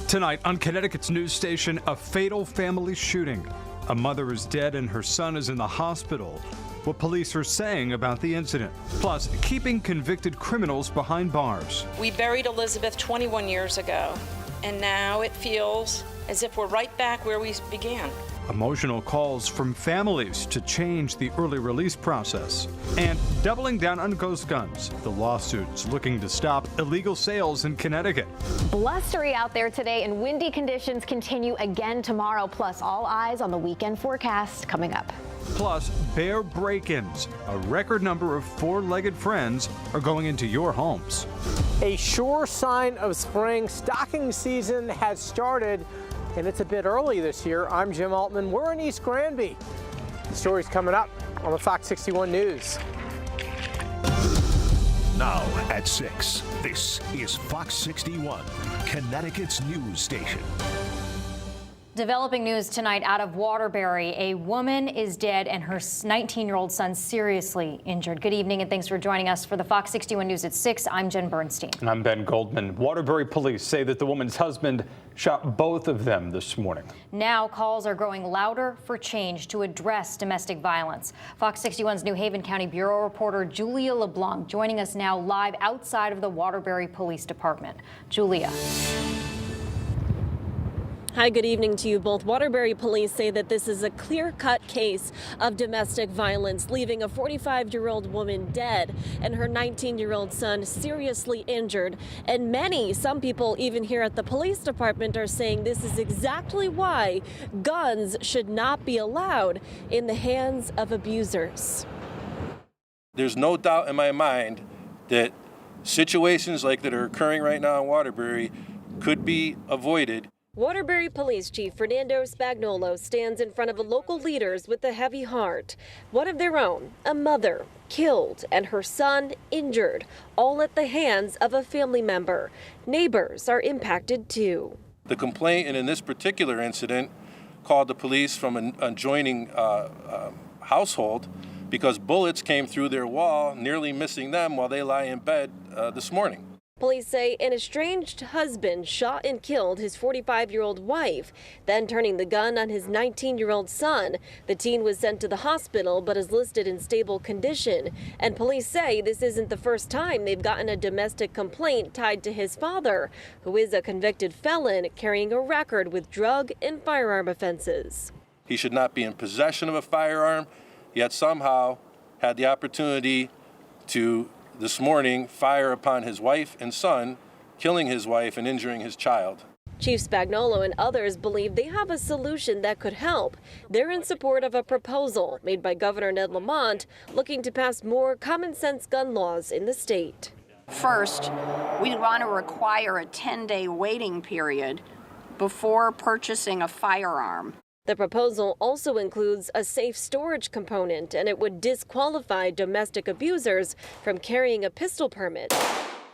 Tonight on Connecticut's news station, a fatal family shooting. A mother is dead and her son is in the hospital. What police are saying about the incident. Plus, keeping convicted criminals behind bars. We buried Elizabeth 21 years ago, and now it feels as if we're right back where we began. Emotional calls from families to change the early release process. And doubling down on ghost guns. The lawsuits looking to stop illegal sales in Connecticut. Blustery out there today and windy conditions continue again tomorrow. Plus, all eyes on the weekend forecast coming up. Plus, bear break-ins. A record number of four-legged friends are going into your homes. A sure sign of spring. Stocking season has started, and it's a bit early this year. I'm Jim Altman. We're in East Granby. The story's coming up on the Fox 61 News. Now at 6, this is Fox 61, Connecticut's news station. Developing news tonight out of Waterbury. A woman is dead and her 19-year-old son seriously injured. Good evening and thanks for joining us for the Fox 61 News at 6. I'm Jen Bernstein. And I'm Ben Goldman. Waterbury police say that the woman's husband shot both of them this morning. Now calls are growing louder for change to address domestic violence. Fox 61's New Haven County Bureau reporter Julia LeBlanc joining us now live outside of the Waterbury Police Department. Julia. Hi, good evening to you both. Waterbury police say that this is a clear-cut case of domestic violence, leaving a 45-year-old woman dead and her 19-year-old son seriously injured. And some people even here at the police department are saying this is exactly why guns should not be allowed in the hands of abusers. There's no doubt in my mind that situations like that are occurring right now in Waterbury could be avoided. Waterbury Police Chief Fernando Spagnolo stands in front of local leaders with a heavy heart. One of their own, a mother, killed and her son injured, all at the hands of a family member. Neighbors are impacted too. The complainant in this particular incident called the police from an adjoining household because bullets came through their wall, nearly missing them while they lie in bed this morning. Police say an estranged husband shot and killed his 45-year-old wife, then turning the gun on his 19-year-old son. The teen was sent to the hospital but is listed in stable condition. And police say this isn't the first time they've gotten a domestic complaint tied to his father, who is a convicted felon carrying a record with drug and firearm offenses. He should not be in possession of a firearm, yet somehow had the opportunity to this morning fire upon his wife and son, killing his wife and injuring his child. Chief Spagnolo and others believe they have a solution that could help. They're in support of a proposal made by Governor Ned Lamont looking to pass more common sense gun laws in the state. First, we want to require a 10-day waiting period before purchasing a firearm. The proposal also includes a safe storage component, and it would disqualify domestic abusers from carrying a pistol permit,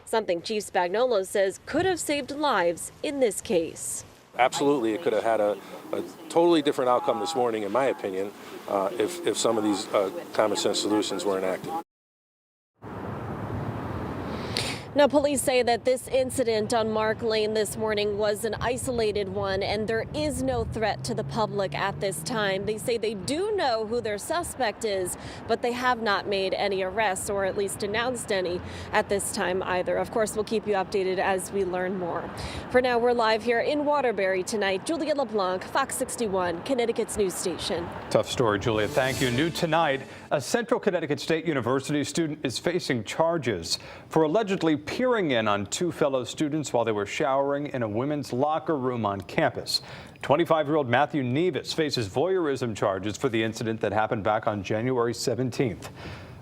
something Chief Spagnolo says could have saved lives in this case. Absolutely, it could have had a totally different outcome this morning, in my opinion, if some of these common sense solutions were enacted. Now, police say that this incident on Mark Lane this morning was an isolated one, and there is no threat to the public at this time. They say they do know who their suspect is, but they have not made any arrests, or at least announced any at this time either. Of course, we'll keep you updated as we learn more. For now, we're live here in Waterbury tonight. Julia LeBlanc, Fox 61, Connecticut's news station. Tough story, Julia. Thank you. New tonight, a Central Connecticut State University student is facing charges for allegedly peering in on two fellow students while they were showering in a women's locker room on campus. 25-year-old Matthew Nevis faces voyeurism charges for the incident that happened back on January 17th.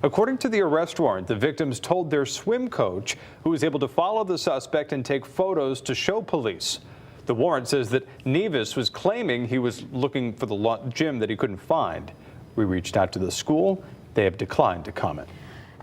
According to the arrest warrant, the victims told their swim coach, who was able to follow the suspect and take photos to show police. The warrant says that Nevis was claiming he was looking for the gym that he couldn't find. We reached out to the school. They have declined to comment.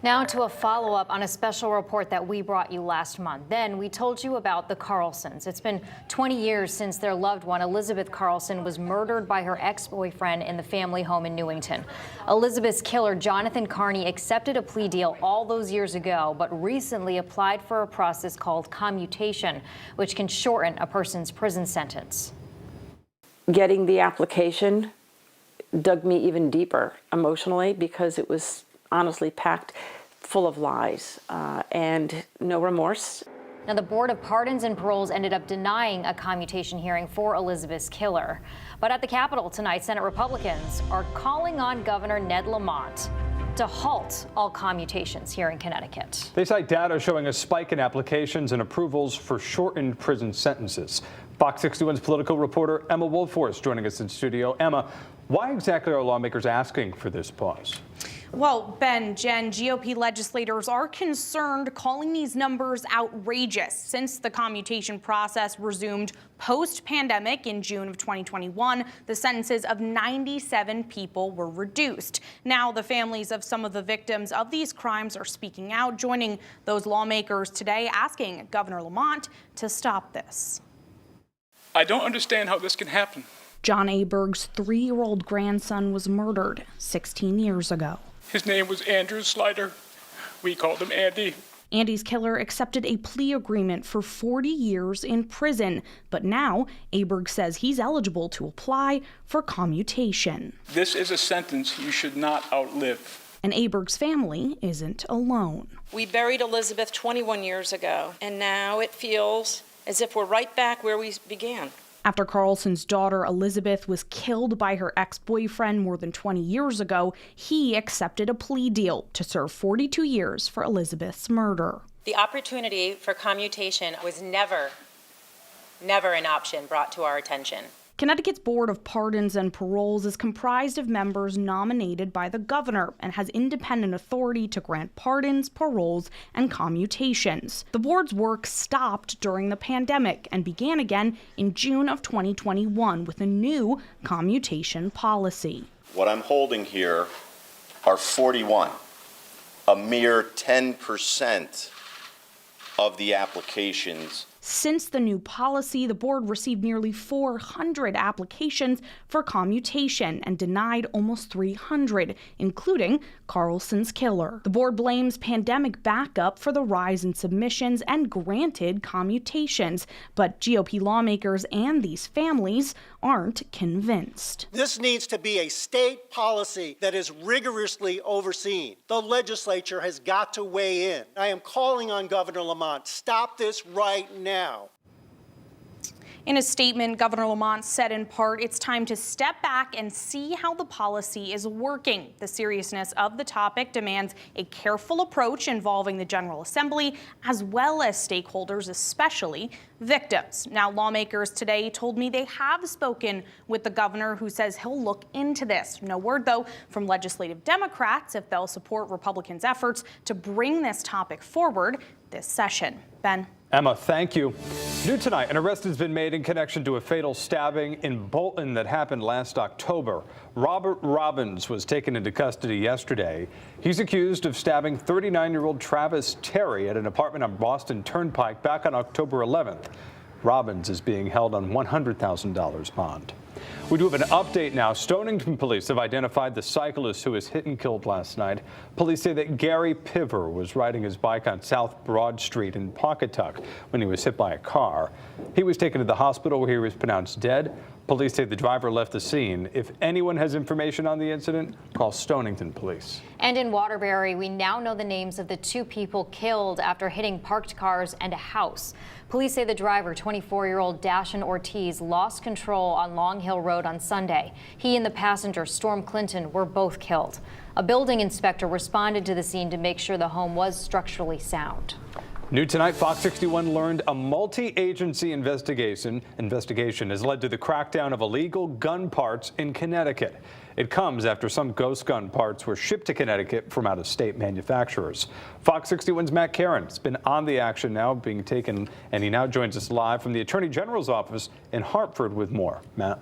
Now to a follow-up on a special report that we brought you last month. Then we told you about the Carlsons. It's been 20 years since their loved one, Elizabeth Carlson, was murdered by her ex-boyfriend in the family home in Newington. Elizabeth's killer, Jonathan Carney, accepted a plea deal all those years ago, but recently applied for a process called commutation, which can shorten a person's prison sentence. Getting the application dug me even deeper emotionally because it was honestly packed full of lies and no remorse. Now, the Board of Pardons and Paroles ended up denying a commutation hearing for Elizabeth's killer. But at the Capitol tonight, Senate Republicans are calling on Governor Ned Lamont to halt all commutations here in Connecticut. They cite data showing a spike in applications and approvals for shortened prison sentences. Fox 61's political reporter Emma Wolforth joining us in studio. Emma, why exactly are lawmakers asking for this pause? Well, Ben, Jen, GOP legislators are concerned, calling these numbers outrageous since the commutation process resumed post-pandemic in June of 2021. The sentences of 97 people were reduced. Now, the families of some of the victims of these crimes are speaking out, joining those lawmakers today, asking Governor Lamont to stop this. I don't understand how this can happen. John Aberg's 3-year-old grandson was murdered 16 years ago. His name was Andrew Slider. We called him Andy. Andy's killer accepted a plea agreement for 40 years in prison, but now Aberg says he's eligible to apply for commutation. This is a sentence you should not outlive. And Aberg's family isn't alone. We buried Elizabeth 21 years ago, and now it feels as if we're right back where we began. After Carlson's daughter Elizabeth was killed by her ex-boyfriend more than 20 years ago, he accepted a plea deal to serve 42 years for Elizabeth's murder. The opportunity for commutation was never an option brought to our attention. Connecticut's Board of Pardons and Paroles is comprised of members nominated by the governor and has independent authority to grant pardons, paroles, and commutations. The board's work stopped during the pandemic and began again in June of 2021 with a new commutation policy. What I'm holding here are 41, a mere 10% of the applications. Since the new policy, the board received nearly 400 applications for commutation and denied almost 300, including Carlson's killer. The board blames pandemic backup for the rise in submissions and granted commutations, but GOP lawmakers and these families aren't convinced. This needs to be a state policy that is rigorously overseen. The legislature has got to weigh in. I am calling on Governor Lamont, stop this right now. In a statement, Governor Lamont said in part, it's time to step back and see how the policy is working. The seriousness of the topic demands a careful approach involving the General Assembly, as well as stakeholders, especially victims. Now, lawmakers today told me they have spoken with the governor, who says he'll look into this. No word, though, from legislative Democrats if they'll support Republicans' efforts to bring this topic forward this session. Ben. Emma, thank you. New tonight, an arrest has been made in connection to a fatal stabbing in Bolton that happened last October. Robert Robbins was taken into custody yesterday. He's accused of stabbing 39-year-old Travis Terry at an apartment on Boston Turnpike back on October 11th. Robbins is being held on $100,000 bond. We do have an update now. Stonington police have identified the cyclist who was hit and killed last night. Police say that Gary Piver was riding his bike on South Broad Street in Pawcatuck when he was hit by a car. He was taken to the hospital where he was pronounced dead. Police say the driver left the scene. If anyone has information on the incident, call Stonington Police. And in Waterbury, we now know the names of the 2 people killed after hitting parked cars and a house. Police say the driver, 24-year-old Dashan Ortiz, lost control on Long Hill Road on Sunday. He and the passenger, Storm Clinton, were both killed. A building inspector responded to the scene to make sure the home was structurally sound. New tonight, Fox 61 learned a multi-agency investigation has led to the crackdown of illegal gun parts in Connecticut. It comes after some ghost gun parts were shipped to Connecticut from out-of-state manufacturers. Fox 61's Matt Caron's been on the action now, being taken, and he now joins us live from the Attorney General's office in Hartford with more. Matt.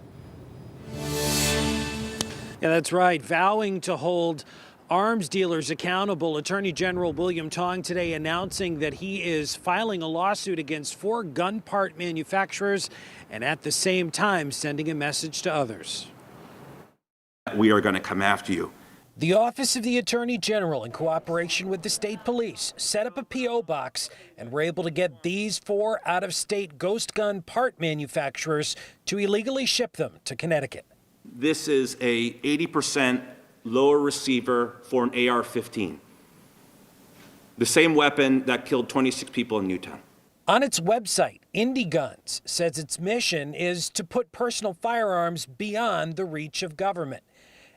Yeah, that's right. Vowing to hold arms dealers accountable. Attorney General William Tong today announcing that he is filing a lawsuit against 4 gun part manufacturers and at the same time sending a message to others. We are going to come after you. The Office of the Attorney General, in cooperation with the state police, set up a P.O. box and were able to get these 4 out-of-state ghost gun part manufacturers to illegally ship them to Connecticut. This is a 80% lower receiver for an AR-15, the same weapon that killed 26 people in Newtown. On its website, Indie Guns says its mission is to put personal firearms beyond the reach of government.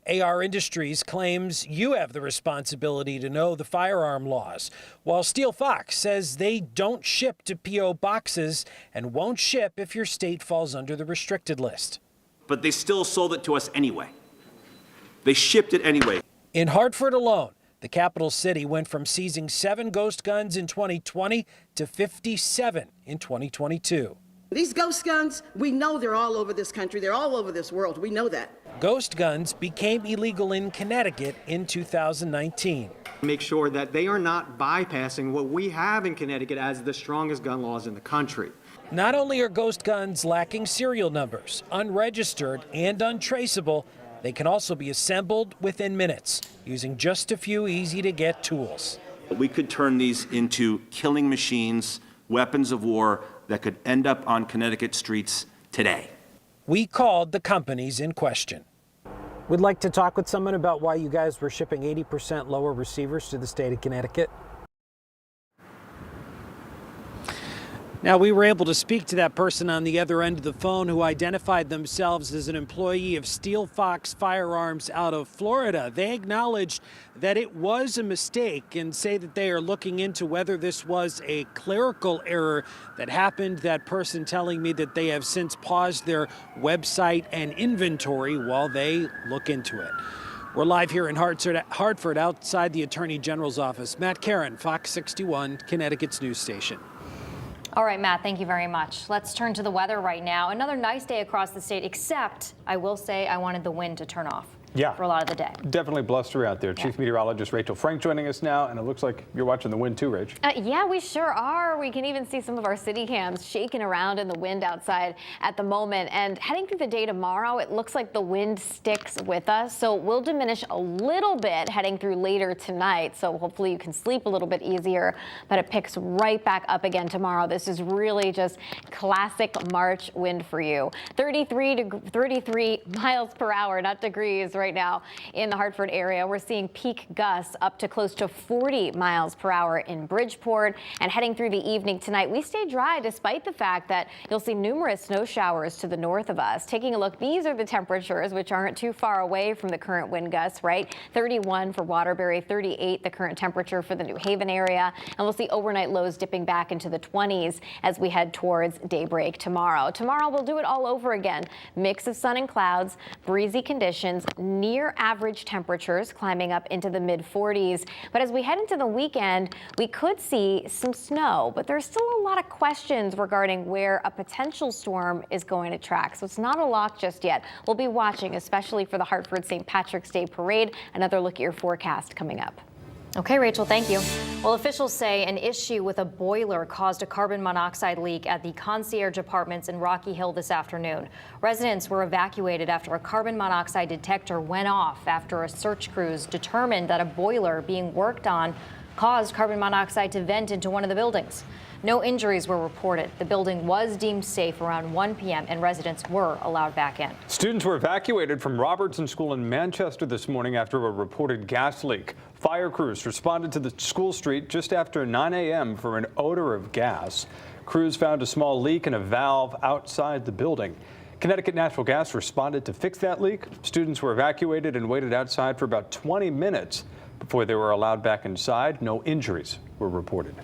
AR Industries claims you have the responsibility to know the firearm laws, while Steel Fox says they don't ship to P.O. boxes and won't ship if your state falls under the restricted list. But they still sold it to us anyway. They shipped it anyway. In Hartford alone, the capital city went from seizing 7 ghost guns in 2020 to 57 in 2022. These ghost guns, we know they're all over this country. They're all over this world. We know that. Ghost guns became illegal in Connecticut in 2019. Make sure that they are not bypassing what we have in Connecticut as the strongest gun laws in the country. Not only are ghost guns lacking serial numbers, unregistered and untraceable, they can also be assembled within minutes using just a few easy-to-get tools. We could turn these into killing machines, weapons of war that could end up on Connecticut streets today. We called the companies in question. We'd like to talk with someone about why you guys were shipping 80% lower receivers to the state of Connecticut. Now, we were able to speak to that person on the other end of the phone who identified themselves as an employee of Steel Fox Firearms out of Florida. They acknowledged that it was a mistake and say that they are looking into whether this was a clerical error that happened. That person telling me that they have since paused their website and inventory while they look into it. We're live here in Hartford outside the Attorney General's office. Matt Karen, Fox 61, Connecticut's news station. All right, Matt, thank you very much. Let's turn to the weather right now. Another nice day across the state, except I will say I wanted the wind to turn off. For a lot of the day. Definitely blustery out there. Chief Meteorologist Rachel Frank joining us now, and it looks like you're watching the wind too, Rach. Yeah, we sure are. We can even see some of our city cams shaking around in the wind outside at the moment. And heading through the day tomorrow, it looks like the wind sticks with us, so it will diminish a little bit heading through later tonight. So hopefully you can sleep a little bit easier, but it picks right back up again tomorrow. This is really just classic March wind for you. 33 miles per hour, not degrees, right now in the Hartford area. We're seeing peak gusts up to close to 40 miles per hour in Bridgeport. And heading through the evening tonight, we stay dry despite the fact that you'll see numerous snow showers to the north of us. Taking a look, these are the temperatures, which aren't too far away from the current wind gusts, right? 31 for Waterbury, 38 the current temperature for the New Haven area. And we'll see overnight lows dipping back into the 20s as we head towards daybreak tomorrow. Tomorrow we'll do it all over again. Mix of sun and clouds, breezy conditions, near average temperatures climbing up into the mid 40s. But as we head into the weekend, we could see some snow, but there's still a lot of questions regarding where a potential storm is going to track. So it's not a lock just yet. We'll be watching, especially for the Hartford St. Patrick's Day Parade. Another look at your forecast coming up. Okay, Rachel, thank you. Well, officials say an issue with a boiler caused a carbon monoxide leak at the concierge apartments in Rocky Hill this afternoon. Residents were evacuated after a carbon monoxide detector went off after a search crews determined that a boiler being worked on caused carbon monoxide to vent into one of the buildings. No injuries were reported. The building was deemed safe around 1 p.m. and residents were allowed back in. Students were evacuated from Robertson School in Manchester this morning after a reported gas leak. Fire crews responded to the school street just after 9 a.m. for an odor of gas. Crews found a small leak in a valve outside the building. Connecticut Natural Gas responded to fix that leak. Students were evacuated and waited outside for about 20 minutes before they were allowed back inside. No injuries were reported.